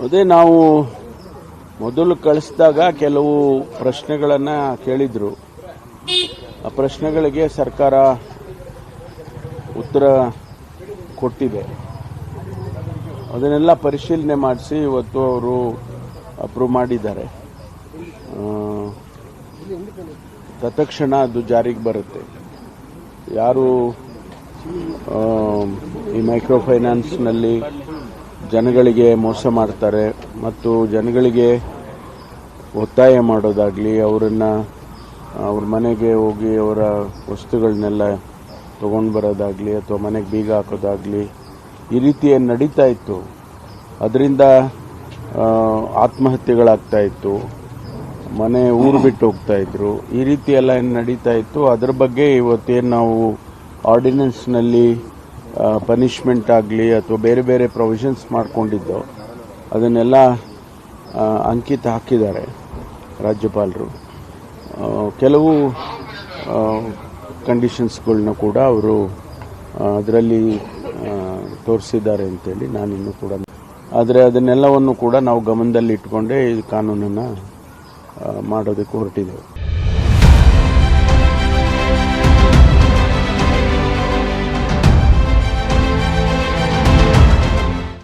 ಅದೇ ನಾವು ಮೊದಲು ಕಳಿಸಿದಾಗ ಕೆಲವು ಪ್ರಶ್ನೆಗಳನ್ನು ಕೇಳಿದ್ರು. ಆ ಪ್ರಶ್ನೆಗಳಿಗೆ ಸರ್ಕಾರ ಉತ್ತರ ಕೊಟ್ಟಿದೆ. ಅದನ್ನೆಲ್ಲ ಪರಿಶೀಲನೆ ಮಾಡಿಸಿ ಇವತ್ತು ಅವರು ಅಪ್ರೂವ್ ಮಾಡಿದ್ದಾರೆ. ತತ್ಕ್ಷಣ ಅದು ಜಾರಿಗೆ ಬರುತ್ತೆ. ಯಾರು ಈ ಮೈಕ್ರೋ ಫೈನಾನ್ಸ್ನಲ್ಲಿ ಜನಗಳಿಗೆ ಮೋಸ ಮಾಡ್ತಾರೆ ಮತ್ತು ಜನಗಳಿಗೆ ಒತ್ತಾಯ ಮಾಡೋದಾಗಲಿ, ಅವ್ರ ಮನೆಗೆ ಹೋಗಿ ಅವರ ವಸ್ತುಗಳನ್ನೆಲ್ಲ ತೊಗೊಂಡು ಬರೋದಾಗಲಿ ಅಥವಾ ಮನೆಗೆ ಬೀಗ ಹಾಕೋದಾಗಲಿ, ಈ ರೀತಿ ಏನು ನಡೀತಾ ಇತ್ತು. ಅದರಿಂದ ಆತ್ಮಹತ್ಯೆಗಳಾಗ್ತಾ ಇತ್ತು, ಊರು ಬಿಟ್ಟು ಹೋಗ್ತಾ ಇದ್ರು. ಈ ರೀತಿ ಎಲ್ಲ ಏನು ನಡೀತಾ ಇತ್ತು, ಅದರ ಬಗ್ಗೆ ಇವತ್ತೇನು ನಾವು ಆರ್ಡಿನೆನ್ಸ್ನಲ್ಲಿ ಪನಿಷ್ಮೆಂಟ್ ಆಗಲಿ ಅಥವಾ ಬೇರೆ ಬೇರೆ ಪ್ರೊವಿಷನ್ಸ್ ಮಾಡ್ಕೊಂಡಿದ್ದೋ ಅದನ್ನೆಲ್ಲ ಅಂಕಿತ ಹಾಕಿದ್ದಾರೆ ರಾಜ್ಯಪಾಲರು. ಕೆಲವು ಕಂಡೀಷನ್ಸ್ಗಳನ್ನ ಕೂಡ ಅವರು ಅದರಲ್ಲಿ ತೋರಿಸಿದ್ದಾರೆ ಅಂತೇಳಿ ನಾನಿನ್ನೂ ಕೂಡ, ಆದರೆ ಅದನ್ನೆಲ್ಲವನ್ನು ಕೂಡ ನಾವು ಗಮನದಲ್ಲಿ ಇಟ್ಕೊಂಡೇ ಈ ಕಾನೂನನ್ನು ಮಾಡೋದಕ್ಕೆ ಹೊರಟಿದ್ದೇವೆ.